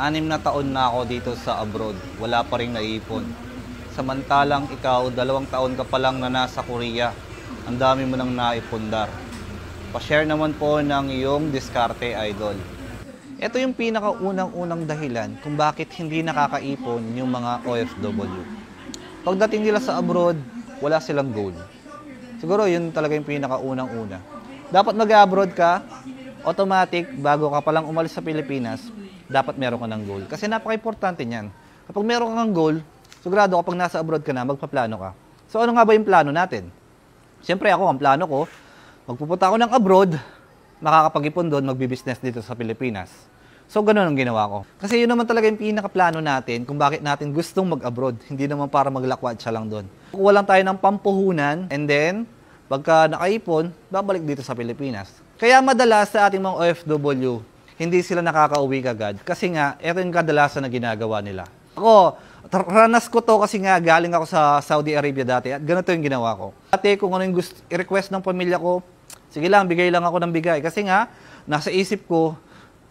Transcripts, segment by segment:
6 na taon na ako dito sa abroad, wala pa rin naipon. Samantalang ikaw, 2 taon ka pa lang na nasa Korea, ang dami mo nang naipundar. Pa-share naman po ng iyong diskarte, idol. Ito yung pinakaunang-unang dahilan kung bakit hindi nakakaipon yung mga OFW. Pagdating nila sa abroad, wala silang goal. Siguro yun talaga yung pinakaunang-una. Dapat mag-abroad ka, automatic, bago ka palang umalis sa Pilipinas, dapat meron ka ng goal. Kasi napaka-importante niyan. Kapag meron kang goal, sigurado kapag nasa abroad ka na, magpaplano ka. So ano nga ba yung plano natin? Siyempre ako, ang plano ko, magpupunta ako ng abroad, makakapag-ipon doon, magbi-business dito sa Pilipinas. So ganun ang ginawa ko. Kasi yun naman talaga yung pinaka-plano natin kung bakit natin gustong mag-abroad. Hindi naman para maglakwat siya lang doon. Kukuha lang tayo ng pampuhunan, and then, pagka nakaipon, babalik dito sa Pilipinas. Kaya madalas sa ating mga OFW, hindi sila nakakauwi kagad. Kasi nga, ito yung kadalasan na ginagawa nila. Ako, ranas ko to kasi nga galing ako sa Saudi Arabia dati at ganito yung ginawa ko. Dati kung ano yung gusto, i-request ng pamilya ko, sige lang, bigay lang ako ng bigay. Kasi nga, nasa isip ko,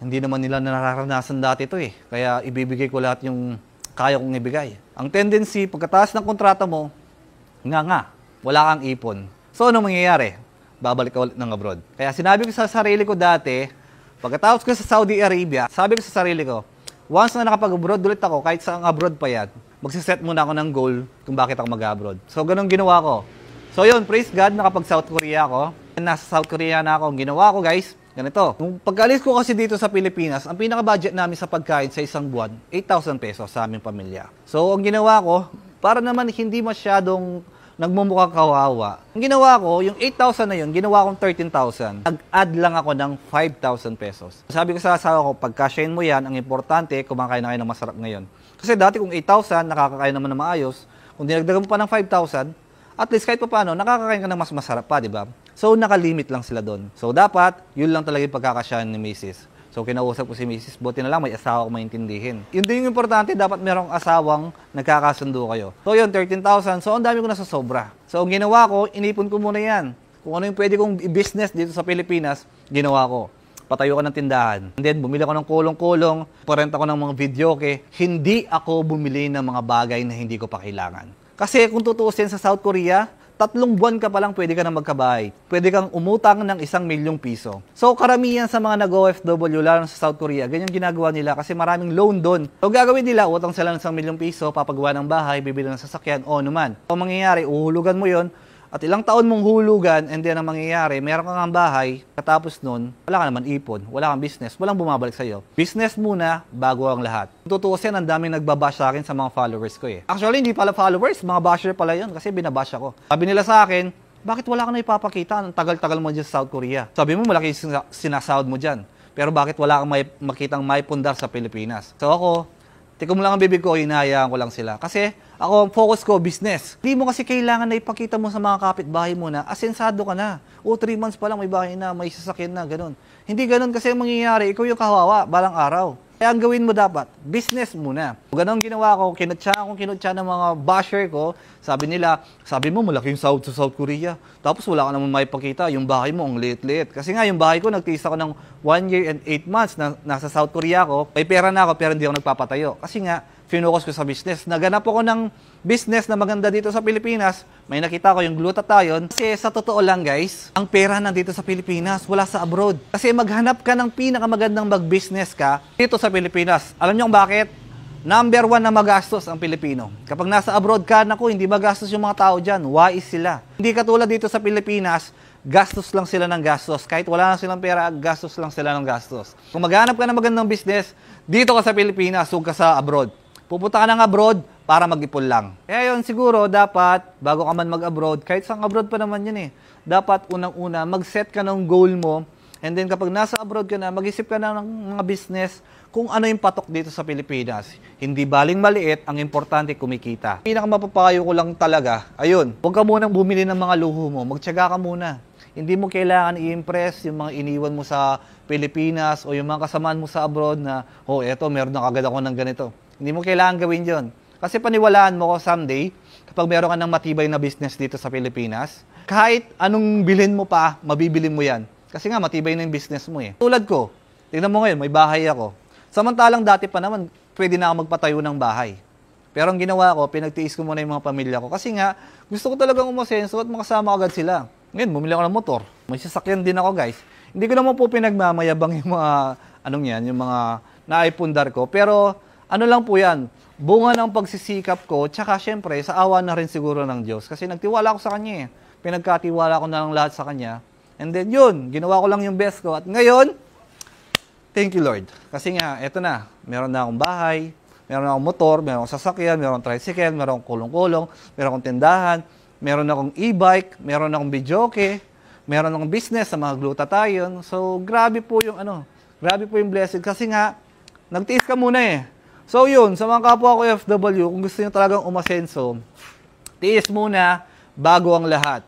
hindi naman nila nararanasan dati ito eh. Kaya ibibigay ko lahat yung kaya kong ibigay. Ang tendency, pagkataas ng kontrata mo, wala kang ipon. So ano mangyayari? Babalik ka ulit ng abroad. Kaya sinabi ko sa sarili ko dati, pagkatapos ko sa Saudi Arabia, sabi ko sa sarili ko, once na nakapag-abroad ulit ako, kahit saan abroad pa yan, magsiset muna ako ng goal kung bakit ako mag-abroad. So, ganun ginawa ko. So, yun, praise God, nakapag-South Korea ako. Nasa South Korea na ako. Ang ginawa ko, guys, ganito. Nung pag-alis ko kasi dito sa Pilipinas, ang pinaka-budget namin sa pagkain sa isang buwan, 8,000 pesos sa aming pamilya. So, ang ginawa ko, para naman hindi masyadong nagmumukha kawawa. Ang ginawa ko, yung 8,000 na yun, ginawa kong 13,000. Nag-add lang ako ng 5,000 pesos. Sabi ko sa asawa ko, pagkasyahin mo yan, ang importante, kumakain na kayo ng masarap ngayon. Kasi dati kung 8,000, nakakakain naman ng maayos. Kung dinagdagan mo pa ng 5,000, at least kahit pa paano, nakakakain ka ng mas masarap pa, di ba? So, nakalimit lang sila doon. So, dapat, yun lang talaga yung pagkakasyahan ni Mrs. So, kinausap ko si Mrs. Buti na lang, may asawa ko maintindihin. Yun din yung importante, dapat merong asawang nagkakasundo kayo. So, yun, 13,000. So, ang dami ko nasa sobra. So, ang ginawa ko, inipon ko muna yan. Kung ano yung pwede kong i-business dito sa Pilipinas, ginawa ko. Patayo ko ng tindahan. And then, bumili ako ng kulong-kulong, parent ako ng mga video, okay? Hindi ako bumili ng mga bagay na hindi ko pa kailangan. Kasi kung tutuusin sa South Korea, 3 buwan ka pa lang pwede ka na magkabahay. Pwede kang umutang ng 1,000,000 piso. So karamihan sa mga nag-OFW, lalo sa South Korea, ganyan ginagawa nila kasi maraming loan doon. So gagawin nila, utang sila ng 1,000,000 piso, papagawa ng bahay, bibili ng sasakyan, o naman. So mangyayari, uhulugan mo yon at ilang taon mong hulugan, and then ang mangyayari, meron kang ang bahay, katapos nun, wala ka naman ipon, wala kang business, walang bumabalik sa'yo. Business muna, bago ang lahat. Tutuusin, ang daming nagbabash sa akin sa mga followers ko eh. Actually, hindi pala followers, mga basher pala yun, kasi binabash ako. Sabi nila sa akin, bakit wala ka na ipapakita? Ang tagal-tagal mo dyan sa South Korea. Sabi mo, malaki sinasahod mo dyan. Pero bakit wala kang makitang may pundar sa Pilipinas? So ako, tikom lang ang bibig ko, hinahayaan ko lang sila. Kasi ako, focus ko, business. Hindi mo kasi kailangan na ipakita mo sa mga kapitbahay mo na asensado ka na. O 3 months pa lang may bahay na, may sasakyan na, ganun. Hindi ganun kasi ang mangyayari, ikaw yung kawawa, balang araw. Kaya ang gawin mo dapat, business muna. Ganun ginawa ko, kinutya ng mga basher ko. Sabi nila, sabi mo malaki yung South sa South Korea. Tapos wala ka naman maipakita, yung bahay mo ang liit-liit. Kasi nga yung bahay ko, nagtiis ako ng 1 year and 8 months na nasa South Korea ako. May pera na ako pero hindi ako nagpapatayo. Kasi nga, finokus ko sa business. Naganap ako ng business na maganda dito sa Pilipinas. May nakita ko yung glutathione. Kasi sa totoo lang guys, ang pera nandito sa Pilipinas, wala sa abroad. Kasi maghanap ka ng pinakamagandang mag-business ka dito sa Pilipinas. Alam niyo kung bakit? Number 1 na magastos ang Pilipino. Kapag nasa abroad ka, naku, hindi magastos yung mga tao dyan. Wais sila. Hindi katulad dito sa Pilipinas, gastos lang sila ng gastos. Kahit wala na silang pera, gastos lang sila ng gastos. Kung maghanap ka ng magandang business, dito ka sa Pilipinas, huwag ka sa abroad. Pupunta ka ng abroad para mag-ipon lang. Kaya yun, siguro dapat, bago ka man mag-abroad, kahit sa abroad pa naman yun eh, dapat unang-una, mag-set ka ng goal mo, and then kapag nasa abroad ka na, mag-isip ka na ng mga business kung ano yung patok dito sa Pilipinas. Hindi baling maliit, ang importante kumikita. Pinakamapapayo ko lang talaga, ayun, huwag ka munang bumili ng mga luho mo, magtiyaga ka muna. Hindi mo kailangan i-impress yung mga iniwan mo sa Pilipinas o yung mga kasamaan mo sa abroad na, oh, eto, meron na kagad ako ng ganito. Hindi mo kailangan gawin yon. Kasi paniwalaan mo ko someday, kapag meron ka ng matibay na business dito sa Pilipinas, kahit anong bilhin mo pa, mabibili mo yan. Kasi nga, matibay na yung business mo eh. Tulad ko, tingnan mo ngayon, may bahay ako. Samantalang dati pa naman, pwede na ako magpatayo ng bahay. Pero ang ginawa ko, pinagtiis ko muna yung mga pamilya ko. Kasi nga, gusto ko talagang umasenso at makasama agad sila. Ngayon, bumili ako ng motor. May sasakyan din ako, guys. Hindi ko naman po pinagmamayabang yung mga, yung mga naipundar ko. Pero, ano lang po yan, bunga ng pagsisikap ko, tsaka syempre, sa awa na rin siguro ng Diyos. Kasi nagtiwala ako sa Kanya eh. Pinagkatiwala ko na lang lahat sa Kanya. And then yun, ginawa ko lang yung best ko. At ngayon, thank you Lord. Kasi nga, eto na, meron na akong bahay, meron akong motor, meron akong sasakyan, meron akong tricycle, meron akong kulong-kulong, meron akong tindahan, meron akong e-bike, meron akong videoke, meron akong business sa mga glutathione. So, grabe po yung blessing. Kasi nga, nagtiis ka muna eh. So yun, sa mga kapwa ko FW, kung gusto nyo talagang umasenso, tiis muna bago ang lahat.